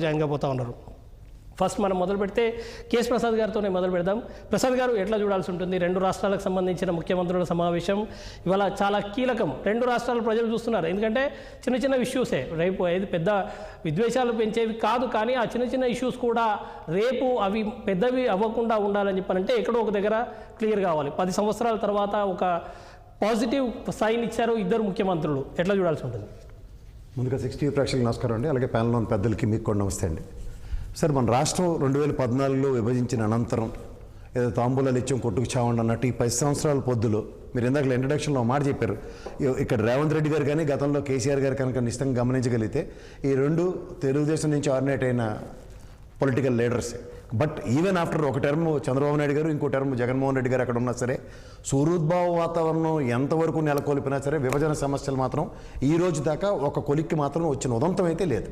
Join కాబోతా ఉన్నారు. First మనం మొదలు పెడితే కేఎస్ ప్రసాద్ గారితోనే మొదలు పెడదాం. ప్రసాద్ గారు ఎట్లా చూడాల్సి ఉంటుంది? రెండు రాష్ట్రాలకు సంబంధించిన ముఖ్యమంత్రుల సమావేశం ఇవాళ చాలా కీలకం. రెండు రాష్ట్రాల ప్రజలు చూస్తున్నారు. ఎందుకంటే చిన్న చిన్న ఇష్యూసే, రేపు ఏది పెద్ద విద్వేషాలు పెంచేవి కాదు, కానీ ఆ చిన్న చిన్న ఇష్యూస్ కూడా రేపు అవి పెద్దవి అవ్వకుండా ఉండాలని చెప్పాలంటే ఎక్కడో ఒక దగ్గర క్లియర్ కావాలి. 10 సంవత్సరాల తర్వాత ఒక పాజిటివ్ సైన్ ఇచ్చారు ఇద్దరు ముఖ్యమంత్రులు. ఎట్లా చూడాల్సి ఉంటుంది? ముందుగా 60 ప్రేక్షకులకు నమస్కారం అండి. అలాగే ప్యానెల్లోని పెద్దలకి మీకు కూడా నమస్తే అండి. సార్, మన రాష్ట్రం 2014లో విభజించిన అనంతరం ఏదో తాంబూలాలు ఇచ్చాం కొట్టుకు చావండి అన్నట్టు ఈ 10 సంవత్సరాల పొద్దులో మీరు ఇందాక ఇంట్రడక్షన్లో మాట చెప్పారు. ఇక్కడ రేవంత్ రెడ్డి గారు కానీ గతంలో కేసీఆర్ గారు కనుక నిశ్చితంగా గమనించగలిగితే ఈ రెండు తెలుగుదేశం నుంచి ఆర్డినేట్ అయిన political leaders. But even after ఒక టర్మ్ చంద్రబాబు నాయుడు గారు, ఇంకో టర్మ్ జగన్మోహన్ రెడ్డి గారు అక్కడ ఉన్నా సరే సూర్యోద్భవ వాతావరణం ఎంతవరకు నెలకొల్పినా సరే విభజన సమస్యలు మాత్రం ఈ రోజు దాకా ఒక కొలిక్కి మాత్రం వచ్చిన ఉదంతం అయితే లేదు.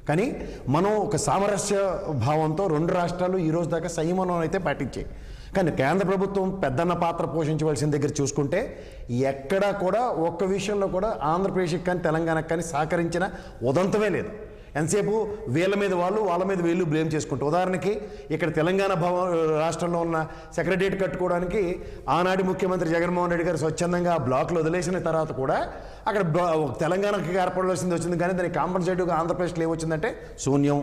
కానీ మనం ఒక సామరస్య భావంతో రెండు రాష్ట్రాలు ఈ రోజు దాకా సంయమనం అయితే పాటించాయి. కానీ కేంద్ర ప్రభుత్వం పెద్దన్న పాత్ర పోషించవలసిన దగ్గర చూసుకుంటే ఎక్కడా కూడా ఒక్క విషయంలో కూడా ఆంధ్రప్రదేశ్కి కానీ తెలంగాణకు కానీ సహకరించిన ఉదంతమే లేదు. ఎంతసేపు వీళ్ళ మీద వాళ్ళు, వాళ్ళ మీద వీళ్ళు బ్లేమ్ చేసుకుంటూ, ఉదాహరణకి ఇక్కడ తెలంగాణ రాష్ట్రంలో ఉన్న సెక్రటరియట్ కట్టుకోవడానికి ఆనాటి ముఖ్యమంత్రి జగన్మోహన్ రెడ్డి గారు స్వచ్ఛందంగా ఆ బ్లాక్లు వదిలేసిన తర్వాత కూడా అక్కడ తెలంగాణకి ఏర్పడవలసింది వచ్చింది, కానీ దానికి కాంపన్సేటివ్గా ఆంధ్రప్రదేశ్లో ఏమొచ్చిందంటే శూన్యం.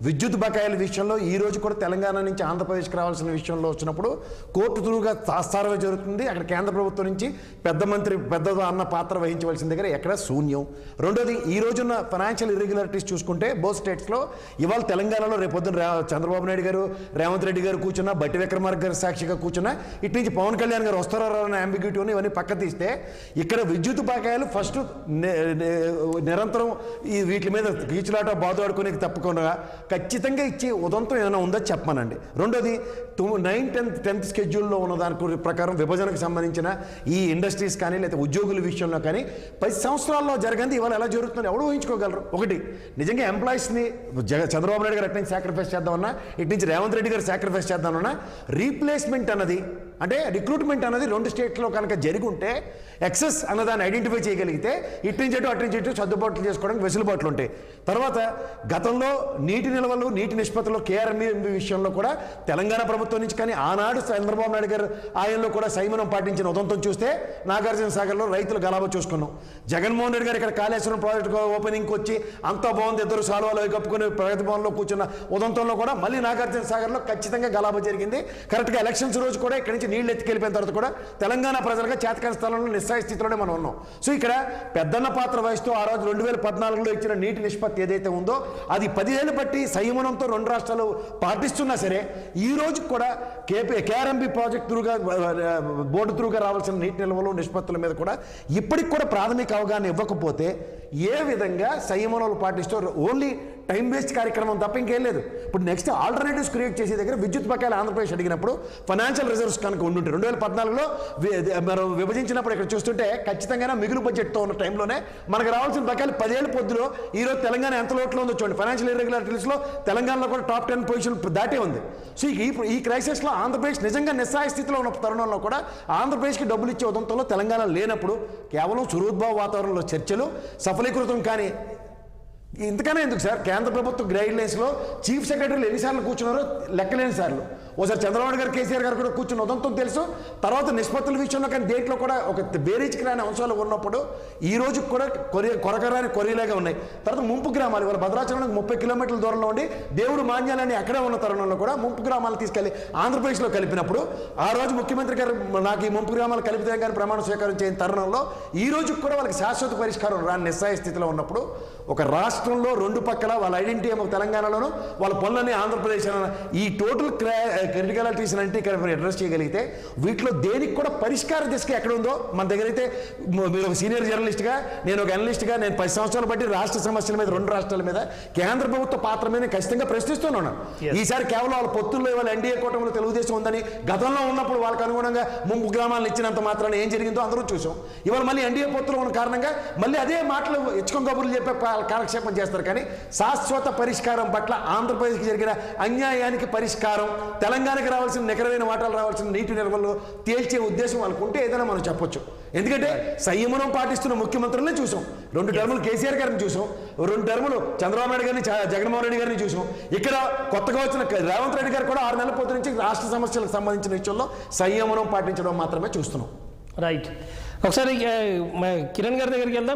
విద్యుత్ బకాయిల విషయంలో ఈ రోజు కూడా తెలంగాణ నుంచి ఆంధ్రప్రదేశ్కి రావాల్సిన విషయంలో వచ్చినప్పుడు కోర్టు త్రూగా తాస్తారమే జరుగుతుంది. అక్కడ కేంద్ర ప్రభుత్వం నుంచి పెద్ద అన్న పాత్ర వహించవలసిన దగ్గర ఎక్కడ శూన్యం. రెండోది, ఈ రోజున్న ఫైనాన్షియల్ ఇర్రెగ్యులారిటీస్ చూసుకుంటే బోత్ స్టేట్స్లో ఇవాళ తెలంగాణలో రేపొద్దున చంద్రబాబు నాయుడు గారు, రేవంత్ రెడ్డి గారు కూర్చున్నా, బట్టి విక్రమార్క గారు సాక్షిగా కూర్చున్నా, ఇటు నుంచి పవన్ కళ్యాణ్ గారు వస్తారో అనే అంబిగ్యూటీ ఇవన్నీ పక్క తీస్తే ఇక్కడ విద్యుత్ బకాయిలు ఫస్ట్ నిరంతరం ఈ వీటి మీద కీచులాట బాధపడుకునే తప్పకుండా ఖచ్చితంగా ఇచ్చే ఉదంతం ఏమైనా ఉందో చెప్పమనండి. రెండోది, 9, 10th స్కెడ్యూల్లో ఉన్న దాని ప్రకారం విభజనకు సంబంధించిన ఈ ఇండస్ట్రీస్ కానీ లేదా ఉద్యోగుల విషయంలో కానీ 10 సంవత్సరాల్లో జరగంది ఇవాళ ఎలా జరుగుతుంది ఎవరు ఊహించుకోగలరు? ఒకటి, నిజంగా ఎంప్లాయీస్ని చంద్రబాబు నాయుడు గారు అటు నుంచి సాక్రిఫైస్ చేద్దామన్నా, ఇటు నుంచి రేవంత్ రెడ్డి గారు సాక్రిఫైస్ చేద్దామన్నా, రీప్లేస్మెంట్ అన్నది అంటే రిక్రూట్మెంట్ అన్నది 2 స్టేట్స్లో కనుక జరిగి ఉంటే ఎక్సెస్ అన్నదాన్ని ఐడెంటిఫై చేయగలిగితే ఇటు నుంచి అటు నుంచి సర్దుబాట్లు చేసుకోవడానికి వెసులుబాట్లు ఉంటాయి. తర్వాత గతంలో నీటి నిల్వలు, నీటి నిష్పత్తులు కేఆర్ఎంబీ విషయంలో కూడా తెలంగాణ ప్రభుత్వం నుంచి కానీ ఆనాడు చంద్రబాబు నాయుడు గారు ఆయనలో కూడా సంయమనం పాటించిన ఉదంతం చూస్తే నాగార్జున సాగర్లో రైతులు గలాబా చూసుకున్నాం. జగన్మోహన్ రెడ్డి గారు ఇక్కడ కాళేశ్వరం ప్రాజెక్టు ఓపెనింగ్కి వచ్చి అంతా బాగుంది, ఇద్దరు సాల్వాలు కప్పుకుని ప్రగతి భవన్లో కూర్చున్న ఉదంతంలో కూడా మళ్ళీ నాగార్జున సాగర్లో ఖచ్చితంగా గలాబా జరిగింది. కరెక్ట్గా ఎలక్షన్స్ రోజు కూడా ఇక్కడి నుంచి నీళ్ళు ఎత్తుకెళ్ళిపోయిన తర్వాత కూడా తెలంగాణ ప్రజలుగా చేతకాని స్థలంలో నిస్సాయ స్థితిలోనే మనం ఉన్నాం. సో ఇక్కడ పెద్దన్న పాత్ర వహిస్తూ ఆ రోజు 2014లో ఇచ్చిన నీటి నిష్పత్తి ఏదైతే ఉందో అది 10 ఏళ్ళు బట్టి సంయమనంతో రెండు రాష్ట్రాలు పాటిస్తున్నా సరే ఈ రోజు కూడా కేఆర్ఎంబీ ప్రాజెక్ట్ త్రూగా బోర్డు త్రూగా రావాల్సిన నీటి నిల్వలు నిష్పత్తుల మీద కూడా ఇప్పటికి కూడా ప్రాథమిక అవగాహన ఇవ్వకపోతే ఏ విధంగా సంయమనాలు పాటిస్తూ ఓన్లీ టైం వేస్ట్ కార్యక్రమం తప్ప ఇంకేం లేదు. ఇప్పుడు నెక్స్ట్ ఆల్టర్నేటివ్స్ క్రియేట్ చేసే దగ్గర విద్యుత్ బకాయిలు ఆంధ్రప్రదేశ్ అడిగినప్పుడు ఫైనాన్షియల్ రిజర్వ్స్ కనుక ఉండుంటే 2014లో మనం విభజించినప్పుడు ఇక్కడ చూస్తుంటే ఖచ్చితంగా మిగులు బడ్జెట్తో ఉన్న టైంలోనే మనకు రావాల్సిన బకాయిలు 10 ఏళ్ళ పొద్దులో ఈరోజు తెలంగాణ ఎంత లోట్లో ఉందో చూడండి. ఫైనాన్షియల్ ఇర్రెగ్యులారిటీస్లో తెలంగాణలో కూడా టాప్ 10 పొజిషన్ దాటే ఉంది. సో ఈ క్రైసిస్లో ఆంధ్రప్రదేశ్ నిజంగా నిస్సహాయ స్థితిలో ఉన్న తరుణంలో కూడా ఆంధ్రప్రదేశ్కి డబ్బులు ఇచ్చే ఉదంతంలో తెలంగాణ లేనప్పుడు కేవలం సురూద్భావ వాతావరణంలో చర్చలు సఫలీకృతం కానీ ఇంతకనే ఎందుకు సార్? కేంద్ర ప్రభుత్వ గైడ్లైన్స్లో చీఫ్ సెక్రటరీలు ఎన్నిసార్లు కూర్చున్నారో లెక్కలేని సార్లు. ఓసారి చంద్రబాబు గారు, కేసీఆర్ గారు కూడా కూర్చున్న ఉదంతం తెలుసు. తర్వాత నిష్పత్తుల విషయంలో కానీ దేంట్లో కూడా ఒక బేరీజ్కి రాని అంశాలు ఉన్నప్పుడు ఈ రోజు కూడా కొరకరాని కొరియలాగా ఉన్నాయి. తర్వాత ముంపు గ్రామాలు ఇవాళ భద్రాచలానికి 30 కిలోమీటర్ల దూరంలో ఉండి దేవుడు మాన్యాలని అక్కడే ఉన్న తరుణంలో కూడా ముంపు గ్రామాలు తీసుకెళ్లి ఆంధ్రప్రదేశ్లో కలిపినప్పుడు ఆ రోజు ముఖ్యమంత్రి గారు నాకు ఈ ముంపు గ్రామాలు కలిపితే కానీ ప్రమాణ స్వీకారం చేయని తరుణంలో ఈ రోజు కూడా వాళ్ళకి శాశ్వత పరిష్కారం రాని నిస్సాయ స్థితిలో ఉన్నప్పుడు ఒక రాష్ట్రంలో రెండు పక్కల వాళ్ళ ఐడెంటిటీ ఏమో తెలంగాణలోనూ వాళ్ళ పనులని ఆంధ్రప్రదేశ్ ఈ టోటల్ క్రిటికాలిటీస్ అంటే ఇక్కడ అడ్రస్ చేయగలిగితే వీటిలో దేనికి కూడా పరిష్కార దిశగా ఎక్కడ ఉందో మన దగ్గర అయితే మీరు ఒక సీనియర్ జర్నలిస్ట్గా, నేను ఒక అనలిస్ట్గా, నేను 10 సంవత్సరాలు బట్టి రాష్ట్ర సమస్యల మీద రెండు రాష్ట్రాల మీద కేంద్ర ప్రభుత్వ పాత్ర మీద ఖచ్చితంగా ప్రశ్నిస్తున్నాను. ఈసారి కేవలం వాళ్ళ పొత్తుల్లో ఇవాళ ఎన్డీఏ కూటమిలో తెలుగుదేశం ఉందని గతంలో ఉన్నప్పుడు వాళ్ళకి అనుగుణంగా ముంపు గ్రామాలను ఇచ్చినంత మాత్రాన ఏం జరిగిందో అందరూ చూసాం. ఇవాళ మళ్ళీ ఎన్డీఏ పొత్తులో ఉన్న కారణంగా మళ్ళీ అదే మాటలు ఇచ్చుకొని కబుర్లు చెప్పే కాలక్షేపం చేస్తారు. కానీ శాశ్వత పరిష్కారం పట్ల ఆంధ్రప్రదేశ్కి జరిగిన అన్యాయానికి పరిష్కారం, తెలంగాణకి రావాల్సిన నికరమైన వాటాలు రావాల్సిన నీటి నిల్వలు తేల్చే ఉద్దేశం వాళ్ళకు ఉంటే ఏదైనా మనం చెప్పొచ్చు. ఎందుకంటే సంయమనం పాటిస్తున్న ముఖ్యమంత్రులనే చూసాం. 2 టర్ములు కేసీఆర్ గారిని చూసాం, 2 టర్ములు చంద్రబాబు నాయుడు గారిని, జగన్మోహన్ రెడ్డి గారిని చూసాం. ఇక్కడ కొత్తగా వచ్చిన రేవంత్ రెడ్డి గారు కూడా 6 నెలల పొద్దు నుంచి రాష్ట్ర సమస్యలకు సంబంధించిన విషయంలో సంయమనం పాటించడం మాత్రమే చూస్తున్నాం. రైట్. ఒకసారి కిరణ్ గారి దగ్గరికి వెళ్దాం.